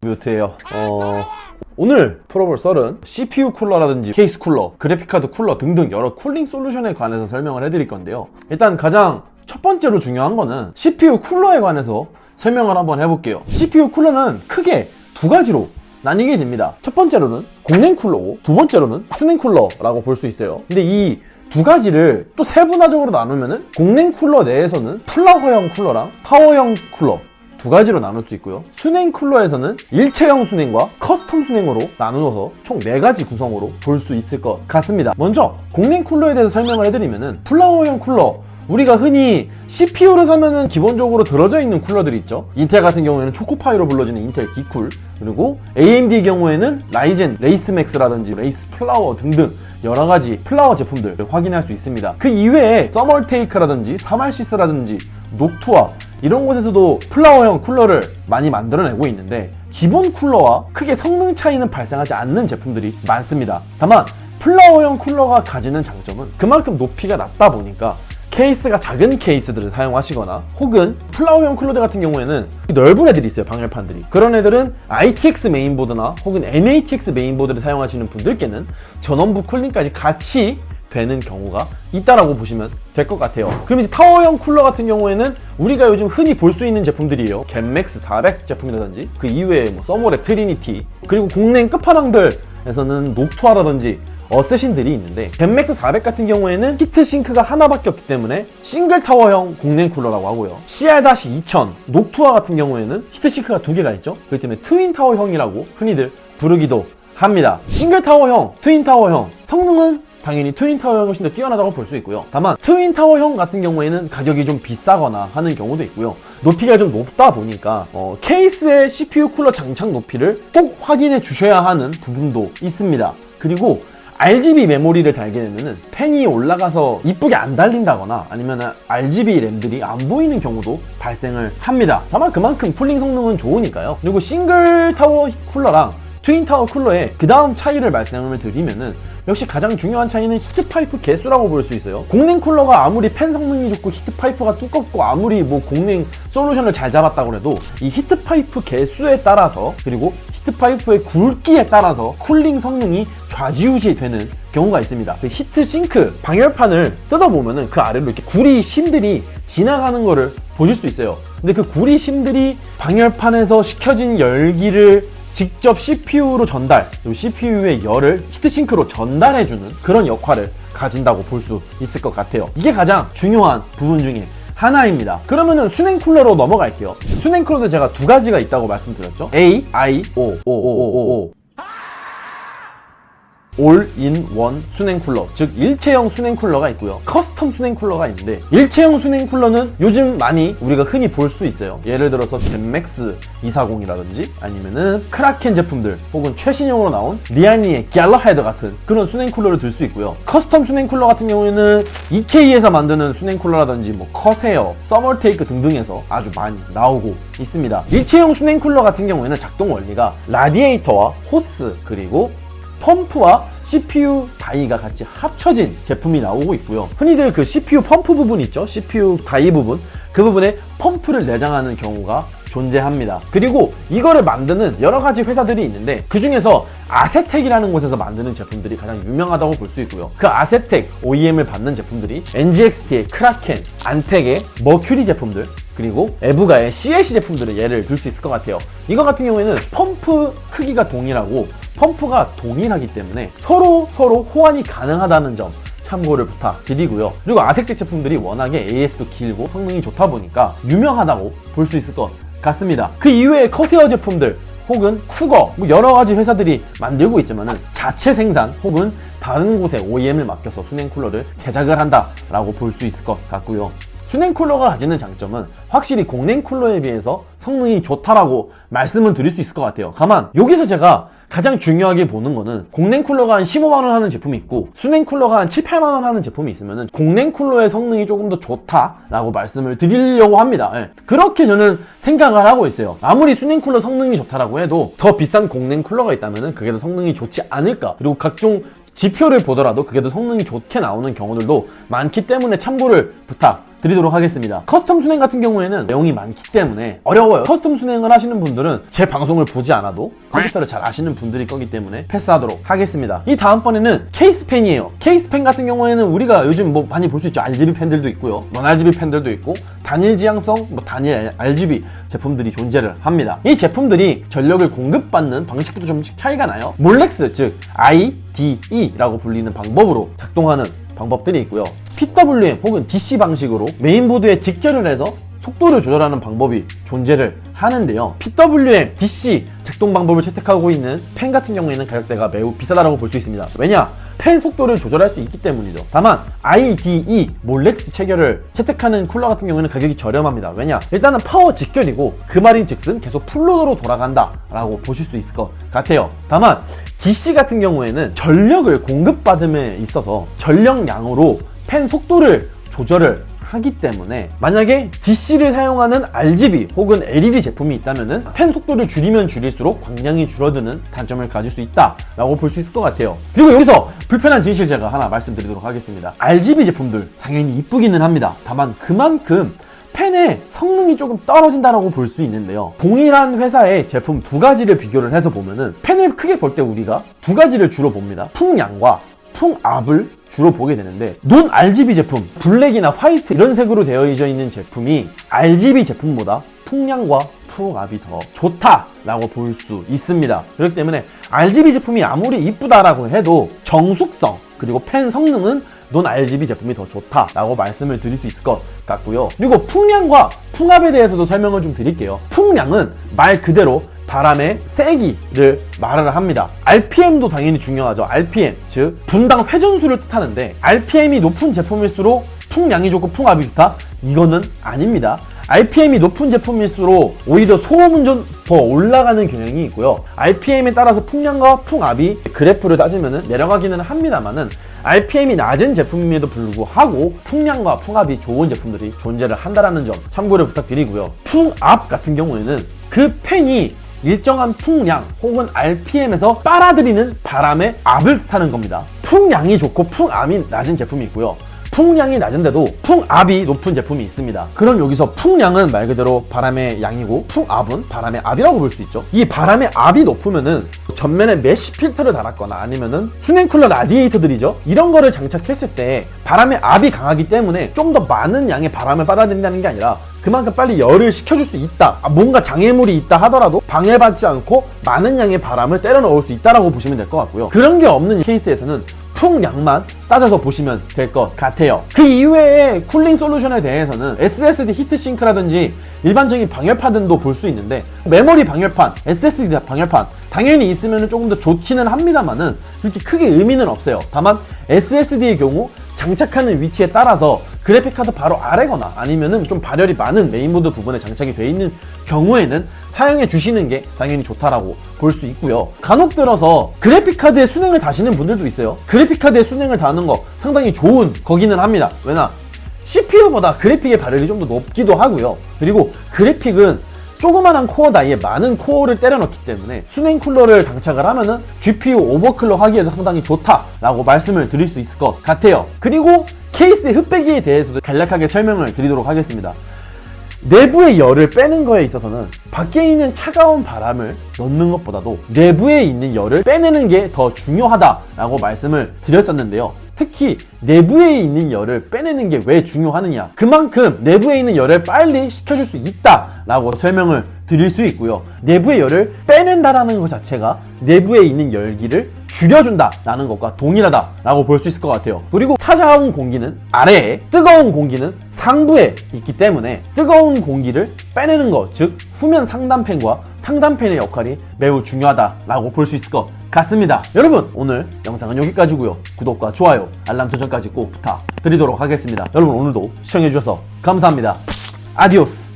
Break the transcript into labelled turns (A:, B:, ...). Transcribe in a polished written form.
A: 뮤트예요. 오늘 풀어볼 썰은 CPU 쿨러라든지 케이스 쿨러, 그래픽카드 쿨러 등등 여러 쿨링 솔루션에 관해서 설명을 해드릴 건데요. 일단 가장 첫 번째로 중요한 거는 CPU 쿨러에 관해서 설명을 한번 해볼게요. CPU 쿨러는 크게 두 가지로 나뉘게 됩니다. 첫 번째로는 공냉 쿨러고 두 번째로는 수냉 쿨러라고 볼 수 있어요. 근데 이 두 가지를 또 세분화적으로 나누면은 공냉 쿨러 내에서는 플라워형 쿨러랑 파워형 쿨러 두 가지로 나눌 수 있고요. 수냉 쿨러에서는 일체형 수냉과 커스텀 수냉으로 나누어서 총 4가지 구성으로 볼 수 있을 것 같습니다. 먼저 공냉 쿨러에 대해서 설명을 해드리면은 플라워형 쿨러, 우리가 흔히 CPU를 사면은 기본적으로 들어져 있는 쿨러들이 있죠. 인텔 같은 경우에는 초코파이로 불러지는 인텔 D쿨, 그리고 AMD 경우에는 라이젠 레이스맥스라든지 레이스 플라워 등등 여러가지 플라워 제품들 확인할 수 있습니다. 그 이외에 서멀테이크라든지 사말시스라든지 녹투아 이런 곳에서도 플라워형 쿨러를 많이 만들어내고 있는데 기본 쿨러와 크게 성능 차이는 발생하지 않는 제품들이 많습니다. 다만 플라워형 쿨러가 가지는 장점은 그만큼 높이가 낮다 보니까 케이스가 작은 케이스들을 사용하시거나 혹은 플라워형 쿨러들 같은 경우에는 넓은 애들이 있어요, 방열판들이. 그런 애들은 ITX 메인보드나 혹은 MATX 메인보드를 사용하시는 분들께는 전원부 쿨링까지 같이 되는 경우가 있다라고 보시면 될 것 같아요. 그럼 이제 타워형 쿨러 같은 경우에는 우리가 요즘 흔히 볼 수 있는 제품들이에요. 겟맥스 400 제품이라든지 그 이외에 뭐 서멀의 트리니티, 그리고 공냉 끝판왕들에서는 녹투아라든지 어쌔신들이 있는데 겟맥스 400 같은 경우에는 히트싱크가 하나밖에 없기 때문에 싱글 타워형 공냉 쿨러라고 하고요. CR-2000 녹투아 같은 경우에는 히트싱크가 2개가 있죠. 그렇기 때문에 트윈 타워형이라고 흔히들 부르기도 합니다. 싱글 타워형, 트윈 타워형 성능은 당연히 트윈 타워형이 훨씬 더 뛰어나다고 볼 수 있고요. 다만 트윈 타워형 같은 경우에는 가격이 좀 비싸거나 하는 경우도 있고요. 높이가 좀 높다 보니까 케이스의 CPU 쿨러 장착 높이를 꼭 확인해 주셔야 하는 부분도 있습니다. 그리고 RGB 메모리를 달게 되면은 팬이 올라가서 이쁘게 안 달린다거나 아니면 RGB 램들이 안 보이는 경우도 발생을 합니다. 다만 그만큼 쿨링 성능은 좋으니까요. 그리고 싱글 타워 쿨러랑 트윈 타워 쿨러의 그 다음 차이를 말씀을 드리면은 역시 가장 중요한 차이는 히트파이프 개수라고 볼 수 있어요. 공냉 쿨러가 아무리 팬 성능이 좋고 히트파이프가 두껍고 아무리 뭐 공냉 솔루션을 잘 잡았다고 해도 이 히트파이프 개수에 따라서 그리고 히트파이프의 굵기에 따라서 쿨링 성능이 좌지우지 되는 경우가 있습니다. 그 히트싱크 방열판을 뜯어보면은 그 아래로 이렇게 구리 심들이 지나가는 거를 보실 수 있어요. 근데 그 구리 심들이 방열판에서 식혀진 열기를 직접 CPU로 전달, 그리고 CPU의 열을 히트싱크로 전달해주는 그런 역할을 가진다고 볼 수 있을 것 같아요. 이게 가장 중요한 부분 중에 하나입니다. 그러면은 수냉 쿨러로 넘어갈게요. 수냉 쿨러도 제가 두 가지가 있다고 말씀드렸죠. A, I, O. 올인원 수냉 쿨러, 즉 일체형 수냉 쿨러가 있고요. 커스텀 수냉 쿨러가 있는데 일체형 수냉 쿨러는 요즘 많이 우리가 흔히 볼 수 있어요. 예를 들어서 겟맥스 240이라든지 아니면은 크라켄 제품들 혹은 최신형으로 나온 리알미의 갤러헤드 같은 그런 수냉 쿨러를 들 수 있고요. 커스텀 수냉 쿨러 같은 경우에는 EK에서 만드는 수냉 쿨러라든지 뭐 커세어, 서멀테이크 등등에서 아주 많이 나오고 있습니다. 일체형 수냉 쿨러 같은 경우에는 작동 원리가 라디에이터와 호스 그리고 펌프와 CPU 다이가 같이 합쳐진 제품이 나오고 있고요. 흔히들 그 CPU 펌프 부분 있죠? CPU 다이 부분, 그 부분에 펌프를 내장하는 경우가 존재합니다. 그리고 이거를 만드는 여러 가지 회사들이 있는데 그 중에서 아세텍이라는 곳에서 만드는 제품들이 가장 유명하다고 볼 수 있고요. 그 아세텍 OEM을 받는 제품들이 NGXT의 크라켄, 안텍의 머큐리 제품들, 그리고 에브가의 CLC 제품들을 예를 들 수 있을 것 같아요. 이거 같은 경우에는 펌프 크기가 동일하고 펌프가 동일하기 때문에 서로 호환이 가능하다는 점 참고를 부탁드리고요. 그리고 아세텍 제품들이 워낙에 AS도 길고 성능이 좋다 보니까 유명하다고 볼 수 있을 것 같습니다. 그 이외에 커세어 제품들 혹은 쿠거 뭐 여러 가지 회사들이 만들고 있지만은 자체 생산 혹은 다른 곳에 OEM을 맡겨서 수냉 쿨러를 제작을 한다라고 볼 수 있을 것 같고요. 수냉 쿨러가 가지는 장점은 확실히 공냉 쿨러에 비해서 성능이 좋다라고 말씀은 드릴 수 있을 것 같아요. 다만 여기서 제가 가장 중요하게 보는 거는 공냉 쿨러가 한 15만원 하는 제품이 있고 수냉 쿨러가 한 7, 8만원 하는 제품이 있으면은 공냉 쿨러의 성능이 조금 더 좋다라고 말씀을 드리려고 합니다. 예. 그렇게 저는 생각을 하고 있어요. 아무리 수냉 쿨러 성능이 좋다라고 해도 더 비싼 공냉 쿨러가 있다면은 그게 더 성능이 좋지 않을까. 그리고 각종 지표를 보더라도 그게 더 성능이 좋게 나오는 경우들도 많기 때문에 참고를 부탁드립니다. 드리도록 하겠습니다. 커스텀 순행 같은 경우에는 내용이 많기 때문에 어려워요. 커스텀 순행을 하시는 분들은 제 방송을 보지 않아도 컴퓨터를 잘 아시는 분들일 거기 때문에 패스하도록 하겠습니다. 이 다음번에는 케이스펜이에요. 케이스펜 같은 경우에는 우리가 요즘 뭐 많이 볼 수 있죠. RGB 펜들도 있고요. 넌 RGB 펜들도 있고 단일 지향성, 단일 RGB 제품들이 존재를 합니다. 이 제품들이 전력을 공급받는 방식부터 좀씩 차이가 나요. 몰렉스, 즉 IDE라고 불리는 방법으로 작동하는 방법들이 있고요. PWM 혹은 DC 방식으로 메인보드에 직결을 해서 속도를 조절하는 방법이 존재를 하는데요. PWM, DC 작동 방법을 채택하고 있는 펜 같은 경우에는 가격대가 매우 비싸다고 볼 수 있습니다. 왜냐? 펜 속도를 조절할 수 있기 때문이죠. 다만 IDE, 몰렉스 체결을 채택하는 쿨러 같은 경우에는 가격이 저렴합니다. 왜냐? 일단은 파워 직결이고 그 말인즉슨 계속 풀로드로 돌아간다 라고 보실 수 있을 것 같아요. 다만 DC 같은 경우에는 전력을 공급받음에 있어서 전력량으로 펜 속도를 조절을 하기 때문에 만약에 DC를 사용하는 RGB 혹은 LED 제품이 있다면은 펜 속도를 줄이면 줄일수록 광량이 줄어드는 단점을 가질 수 있다라고 볼 수 있을 것 같아요. 그리고 여기서 불편한 진실 제가 하나 말씀드리도록 하겠습니다. RGB 제품들 당연히 이쁘기는 합니다. 다만 그만큼 펜의 성능이 조금 떨어진다라고 볼 수 있는데요. 동일한 회사의 제품 두 가지를 비교를 해서 보면은 펜을 크게 볼 때 우리가 두 가지를 주로 봅니다. 풍량과 풍압을 주로 보게 되는데 논 RGB 제품, 블랙이나 화이트 이런 색으로 되어져 있는 제품이 RGB 제품보다 풍량과 풍압이 더 좋다라고 볼 수 있습니다. 그렇기 때문에 RGB 제품이 아무리 이쁘다라고 해도 정숙성 그리고 펜 성능은 논 RGB 제품이 더 좋다라고 말씀을 드릴 수 있을 것 같고요. 그리고 풍량과 풍압에 대해서도 설명을 좀 드릴게요. 풍량은 말 그대로 바람의 세기를 말을 합니다. RPM도 당연히 중요하죠. RPM, 즉 분당 회전수를 뜻하는데 RPM이 높은 제품일수록 풍량이 좋고 풍압이 좋다? 이거는 아닙니다. RPM이 높은 제품일수록 오히려 소음은 좀 더 올라가는 경향이 있고요. RPM에 따라서 풍량과 풍압이 그래프를 따지면 내려가기는 합니다만은 RPM이 낮은 제품임에도 불구하고 풍량과 풍압이 좋은 제품들이 존재를 한다는 점 참고를 부탁드리고요. 풍압 같은 경우에는 그 펜이 일정한 풍량 혹은 RPM에서 빨아들이는 바람의 압을 뜻하는 겁니다. 풍량이 좋고 풍압이 낮은 제품이 있고요. 풍량이 낮은데도 풍압이 높은 제품이 있습니다. 그럼 여기서 풍량은 말 그대로 바람의 양이고 풍압은 바람의 압이라고 볼 수 있죠. 이 바람의 압이 높으면은 전면에 메쉬 필터를 달았거나 아니면은 수냉쿨러 라디에이터들이죠. 이런 거를 장착했을 때 바람의 압이 강하기 때문에 좀 더 많은 양의 바람을 빨아들인다는 게 아니라 그만큼 빨리 열을 식혀줄 수 있다. 뭔가 장애물이 있다 하더라도 방해받지 않고 많은 양의 바람을 때려 넣을 수 있다라고 보시면 될 것 같고요. 그런 게 없는 케이스에서는 풍량만 따져서 보시면 될 것 같아요. 그 이외에 쿨링 솔루션에 대해서는 SSD 히트싱크라든지 일반적인 방열판 등도 볼 수 있는데 메모리 방열판, SSD 방열판 당연히 있으면 조금 더 좋기는 합니다만은 그렇게 크게 의미는 없어요. 다만 SSD의 경우 장착하는 위치에 따라서 그래픽카드 바로 아래거나 아니면은 좀 발열이 많은 메인보드 부분에 장착이 되어 있는 경우에는 사용해 주시는 게 당연히 좋다라고 볼 수 있고요. 간혹 들어서 그래픽카드에 순행을 다시는 분들도 있어요. 그래픽카드에 순행을 다는 거 상당히 좋은 거기는 합니다. 왜냐? CPU보다 그래픽의 발열이 좀 더 높기도 하고요. 그리고 그래픽은 조그만한 코어 다이에 많은 코어를 때려 넣기 때문에 순행 쿨러를 장착을 하면은 GPU 오버클럭 하기에도 상당히 좋다라고 말씀을 드릴 수 있을 것 같아요. 그리고 케이스의 흡배기에 대해서도 간략하게 설명을 드리도록 하겠습니다. 내부의 열을 빼는 거에 있어서는 밖에 있는 차가운 바람을 넣는 것보다도 내부에 있는 열을 빼내는 게 더 중요하다라고 말씀을 드렸었는데요. 특히 내부에 있는 열을 빼내는 게 왜 중요하느냐, 그만큼 내부에 있는 열을 빨리 식혀줄 수 있다라고 설명을 드릴 수 있고요. 내부의 열을 빼낸다라는 것 자체가 내부에 있는 열기를 줄여준다라는 것과 동일하다라고 볼 수 있을 것 같아요. 그리고 차가운 공기는 아래에, 뜨거운 공기는 상부에 있기 때문에 뜨거운 공기를 빼내는 것, 즉 후면 상단팬과 상단팬의 역할이 매우 중요하다라고 볼 수 있을 것 같습니다. 여러분, 오늘 영상은 여기까지고요. 구독과 좋아요, 알람 설정까지 꼭 부탁드리도록 하겠습니다. 여러분, 오늘도 시청해주셔서 감사합니다. 아디오스.